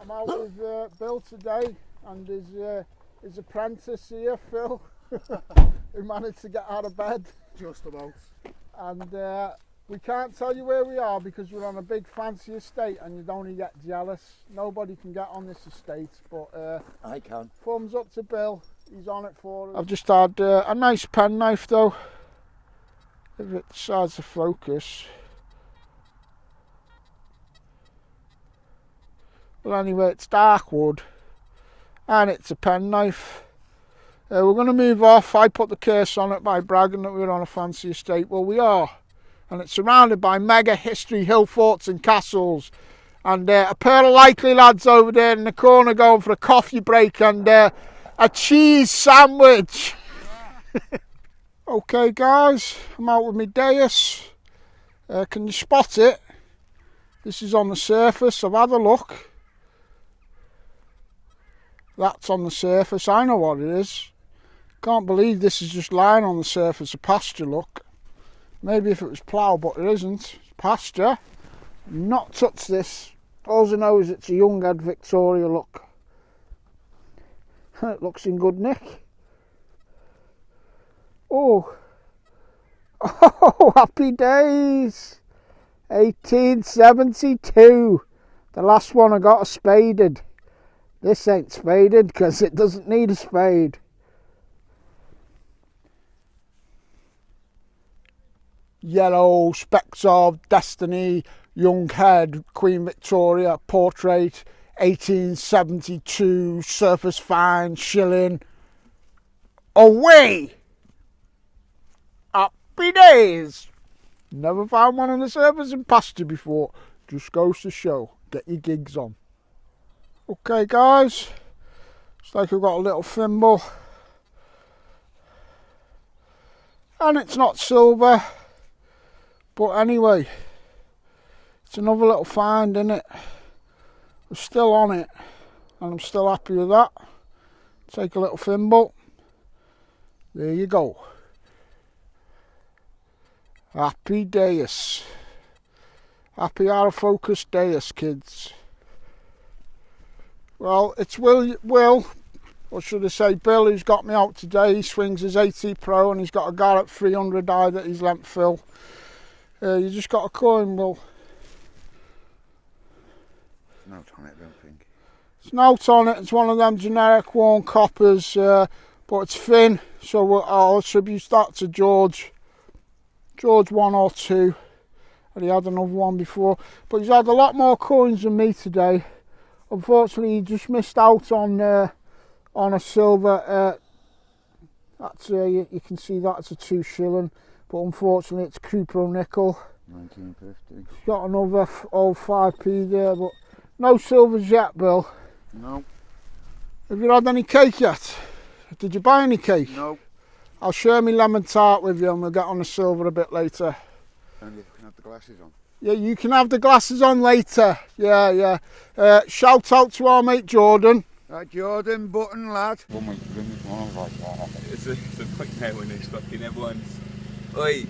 I'm out with Bill today and his apprentice here, Phil, who managed to get out of bed. Just about. And we can't tell you where we are because we're on a big fancy estate and you'd only get jealous. Nobody can get on this estate, but I can. Thumbs up to Bill, he's on it for us. I've just had a nice penknife though, if it decides to focus. Well, anyway, it's dark wood and it's a penknife. We're going to move off. I put the curse on it by bragging that we're on a fancy estate. Well, we are, and it's surrounded by mega history hill forts and castles, and a pair of likely lads over there in the corner going for a coffee break and a cheese sandwich. Okay guys, I'm out with my dais. Can you spot it? This is on the surface. I've had a look. That's on the surface. I know what it is. Can't believe this is just lying on the surface of pasture, look. Maybe if it was ploughed, but it isn't. It's pasture. Not touched this. All I know is it's a young head Victoria, look. It looks in good nick. Oh. Oh, happy days. 1872. The last one I got a spaded. This ain't spaded because it doesn't need a spade. Yellow, Specks of Destiny, young head, Queen Victoria, portrait, 1872, surface fine, Shilling. Away! Happy days! Never found one on the surface in pasture before. Just goes to show, get your gigs on. Okay guys, it's like I've got a little thimble. And it's not silver. But anyway, it's another little find, isn't it? We're still on it, and I'm still happy with that. Take a little thimble. There you go. Happy days. Happy out-of-focus days, kids. Well, it's Will, or should I say Bill, who's got me out today. He swings his AT Pro, and he's got a Garrett 300i that he's lent Phil. You just got a coin, Will. No on it, I don't think. It's note on it. It's one of them generic worn coppers, but it's thin, so I'll attribute that to George. George 1 or 2, and he had another one before. But he's had a lot more coins than me today. Unfortunately, he just missed out on a silver. That's you can see that's a 2 shilling. But unfortunately it's Cupro nickel. 1950. He's got another old 5p there, but no silvers yet, Bill. No. Have you had any cake yet? Did you buy any cake? No. I'll share my lemon tart with you and we'll get on the silver a bit later. And you can have the glasses on. Yeah, you can have the glasses on later. Yeah. Shout out to our mate Jordan. Right, Jordan, button lad. Oh my goodness, one like that. It's a nightmare when it's fucking everyone's. Oi!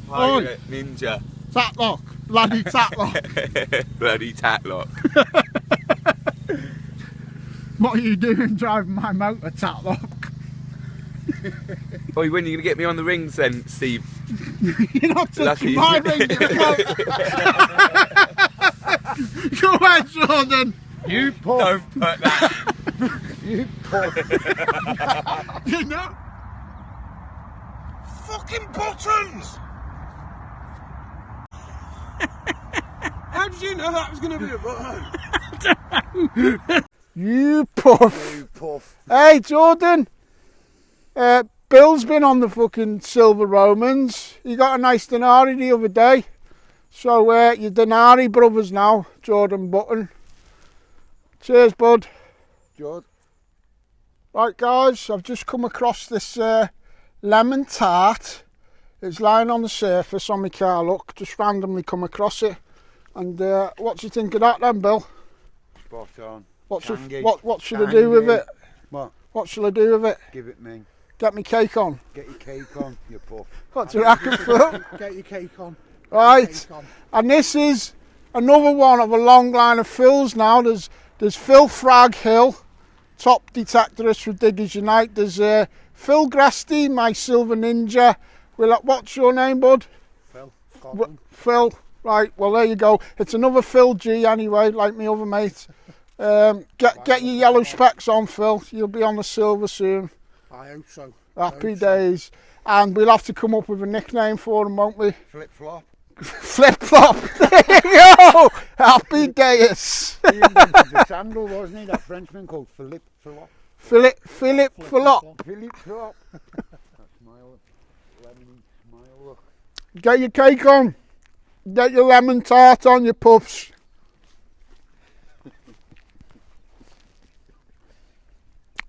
Pirate ninja. Tatlock. Bloody tatlock. Bloody tatlock. What are you doing driving my motor, tatlock? Oi, when are you going to get me on the rings then, Steve? You're not touching my rings, you cunt. Go ahead, Jordan. You puff. Don't put that. You puff. You know? Fucking buttons! How did you know that was going to be a button? You puff. You puff. Hey, Jordan. Bill's been on the fucking Silver Romans. He got a nice Denari the other day. So, you're Denari brothers now, Jordan Button. Cheers, bud. Jord. Right guys, I've just come across this lemon tart. It's lying on the surface on my car, look, just randomly come across it. And what do you think of that then, Bill? Spot on. What Tangy. should I do with it? What? What shall I do with it? Give it me. Get me cake on? Get your cake on, you puff. What do you reckon, Phil? Get your cake on. Right, and this is another one of a long line of Phils now. There's Phil Frag Hill, top detectorist for Diggers Unite. There's Phil Gresty, my silver ninja. What's your name, bud? Phil. Phil. Right, well there you go. It's another Phil G anyway, like my other mate. Get your yellow specs on, Phil. You'll be on the silver soon. I hope so. Happy days. And we'll have to come up with a nickname for him, won't we? Flip flop. Flip flop. There you go. Happy days. He invented the sandal, wasn't he? That Frenchman called Philip Flop. Philip Flop. Philip Flop. That smile, lemony smile look. Get your cake on. Get your lemon tart on, your puffs.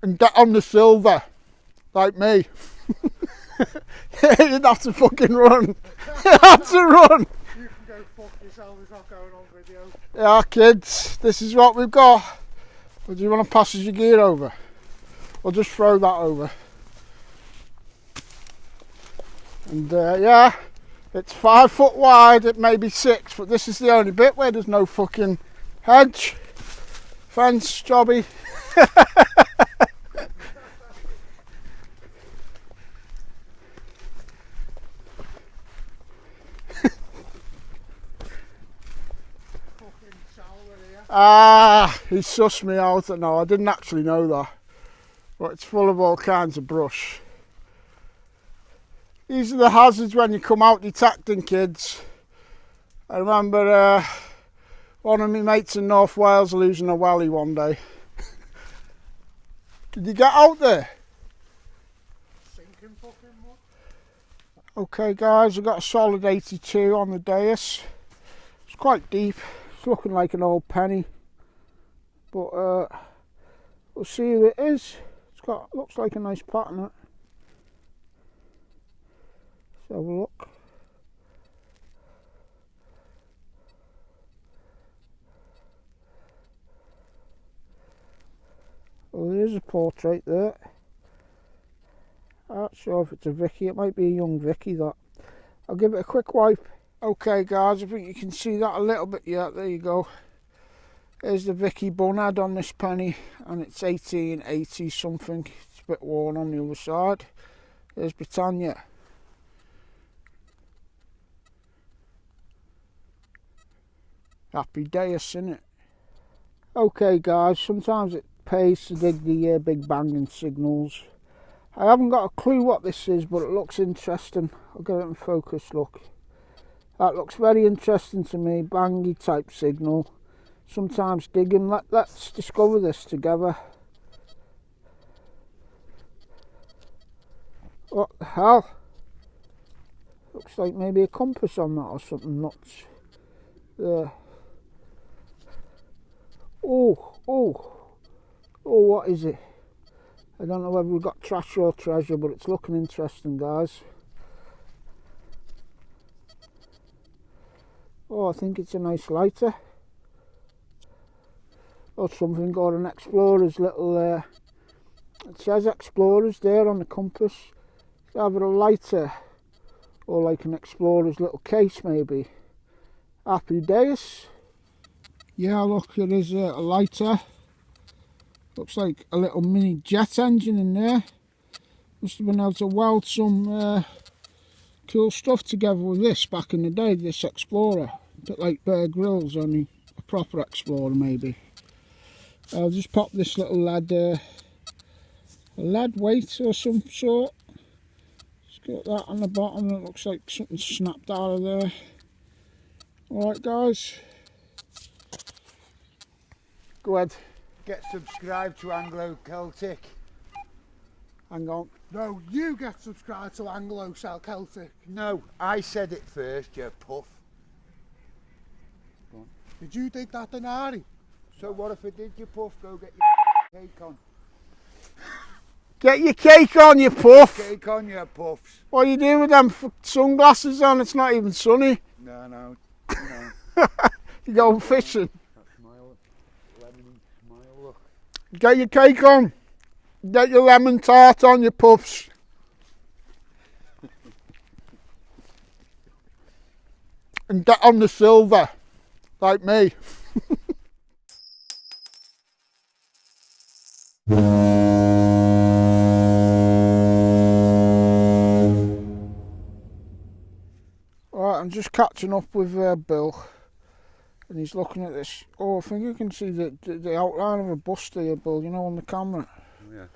And get on the silver, like me. You'd have to fucking run. You'd have to run. You can go fuck yourself, it's not going on video. Yeah, kids, this is what we've got. Or do you want to pass us your gear over? Or just throw that over? And yeah, it's 5 foot wide, it may be 6, but this is the only bit where there's no fucking hedge. Fence, jobby. Ah, he sussed me out. No, I didn't actually know that. But it's full of all kinds of brush. These are the hazards when you come out detecting, kids. I remember one of my mates in North Wales losing a welly one day. Did you get out there? Sinking fucking mud. Okay guys, I've got a solid 82 on the dais. It's quite deep. It's looking like an old penny, but we'll see who it is. Looks like a nice pattern. Let's have a look. Well, there is a portrait there. I'm not sure if it's a Vicky. It might be a young Vicky, that. I'll give it a quick wipe. Okay guys, I think you can see that a little bit. Yeah, there you go. There's the Vicky Bunhead on this penny, and it's 1880 something. It's a bit worn on the other side. There's Britannia. Happy days, innit? Okay guys, sometimes it pays to dig the big banging signals. I haven't got a clue what this is, but it looks interesting. I'll get it in focus, look. That looks very interesting to me, bangy type signal. Sometimes digging. Let's discover this together. What the hell? Looks like maybe a compass on that or something nuts. There. Oh, what is it? I don't know whether we've got trash or treasure, but it's looking interesting, guys. Oh, I think it's a nice lighter. Or something, or an explorer's little, it says explorers there on the compass. It's either a lighter or like an explorer's little case maybe. Happy days. Yeah, look, it is a lighter. Looks like a little mini jet engine in there. Must have been able to weld some cool stuff together with this back in the day, this Explorer. A bit like Bear Grylls, only a proper Explorer maybe. I'll just pop this little lead weight or some sort. Just got that on the bottom. It looks like something snapped out of there. Alright guys. Go ahead. Get subscribed to Anglo Celtic. Hang on. No, you get subscribed to Anglo Celtic. No, I said it first, you puff. Did you dig that denari? So what if I did, you puff? Go get your cake on. Get your cake on, you puff. Cake on your puffs. What are you doing with them sunglasses on? It's not even sunny. No. You going fishing. That smile, lemony smile, look. Get your cake on. Get your lemon tart on, you puffs. And get on the silver, like me. Right, I'm just catching up with Bill, and he's looking at this. Oh, I think you can see the outline of a bust here, Bill, you know, on the camera. Yeah.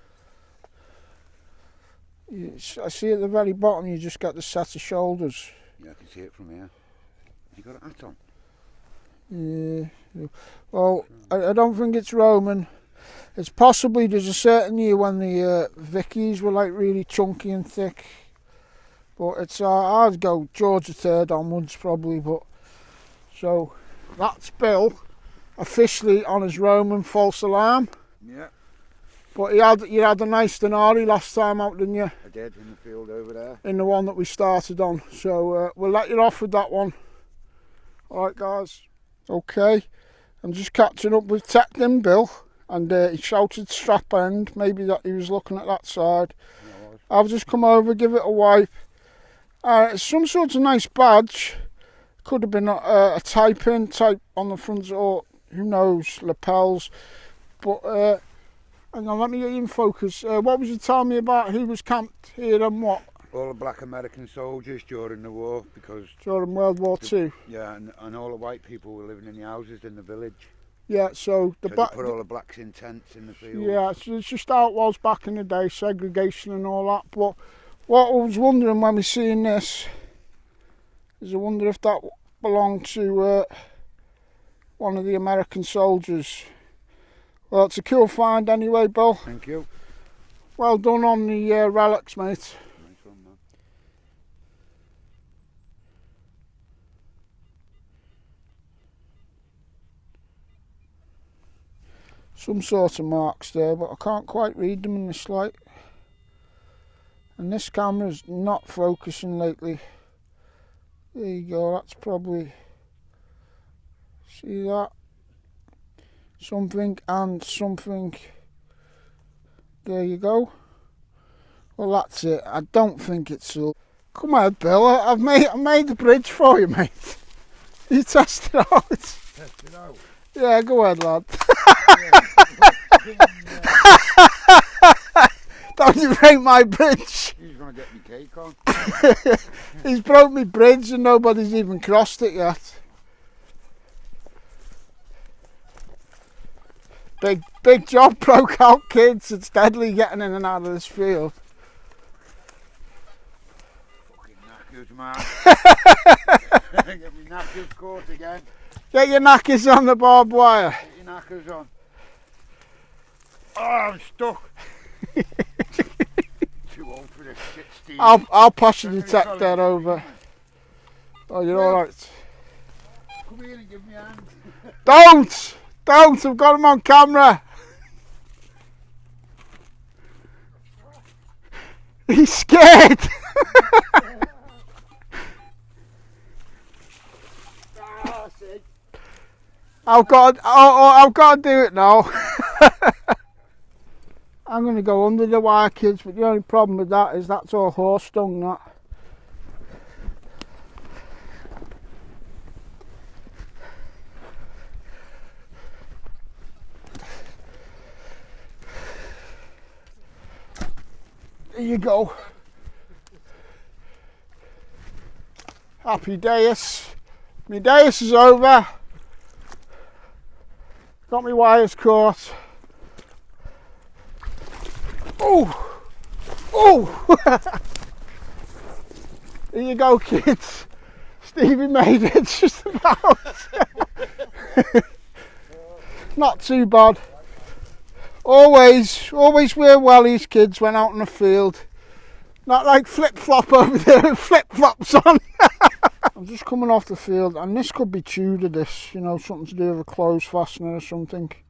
I see at the very bottom you just get the set of shoulders. Yeah, I can see it from here. You got a hat on? Yeah. Well, I don't think it's Roman. It's possibly, there's a certain year when the Vickies were like really chunky and thick. But it's I'd go George III onwards probably. But so that's Bill officially on his Roman false alarm. Yeah. But you had a nice Denari last time out, didn't you? I did, in the field over there. In the one that we started on. So we'll let you off with that one. Alright guys. Okay. I'm just catching up with Tecton Bill. And he shouted strap end. Maybe that he was looking at that side. Yeah, I've just come over, give it a wipe. It's some sort of nice badge. Could have been a type on the front, or who knows, lapels. But hang on, let me get you in focus. What was you telling me about who was camped here and what? all the black American soldiers during the war, because During World War II. yeah, and all the white people were living in the houses in the village. Yeah, so So they put all the blacks in tents in the field. yeah, so it's just how it was back in the day, segregation and all that. But what I was wondering when we seen this is I wonder if that belonged to one of the American soldiers. Well, it's a cool find anyway, Bill. Thank you. Well done on the relics, mate. Nice one, man. Some sort of marks there, but I can't quite read them in this light. And this camera's not focusing lately. There you go, that's probably, see that? Something and something. There you go. Well, that's it. I don't think it's so. Come on, Bill. I made the bridge for you, mate. You test it out. Test it out. Yeah, go ahead, lad. Don't you break my bridge. He's going to get me cake on. He's broke my bridge and nobody's even crossed it yet. Big job broke out, kids. It's deadly getting in and out of this field. Fucking knackers, man. Get me knackers caught again. Get your knackers on the barbed wire. Get your knackers on. Oh, I'm stuck. Too old for this shit, Steve. I'll pass you the detector over. Oh, you're alright. Come here and give me a hand. Don't! I've got him on camera. He's scared. I've got to do it now. I'm going to go under the wire, kids, but the only problem with that is that's all horse dung, that. There you go. Happy days. My days is over. Got my wires caught. Oh! Oh! There you go, kids. Stevie made it just about. Not too bad. Always wear wellies, kids, when out in the field. Not like flip-flop over there with flip-flops on. I'm just coming off the field, and this could be Tudor, this, you know, something to do with a clothes fastener or something.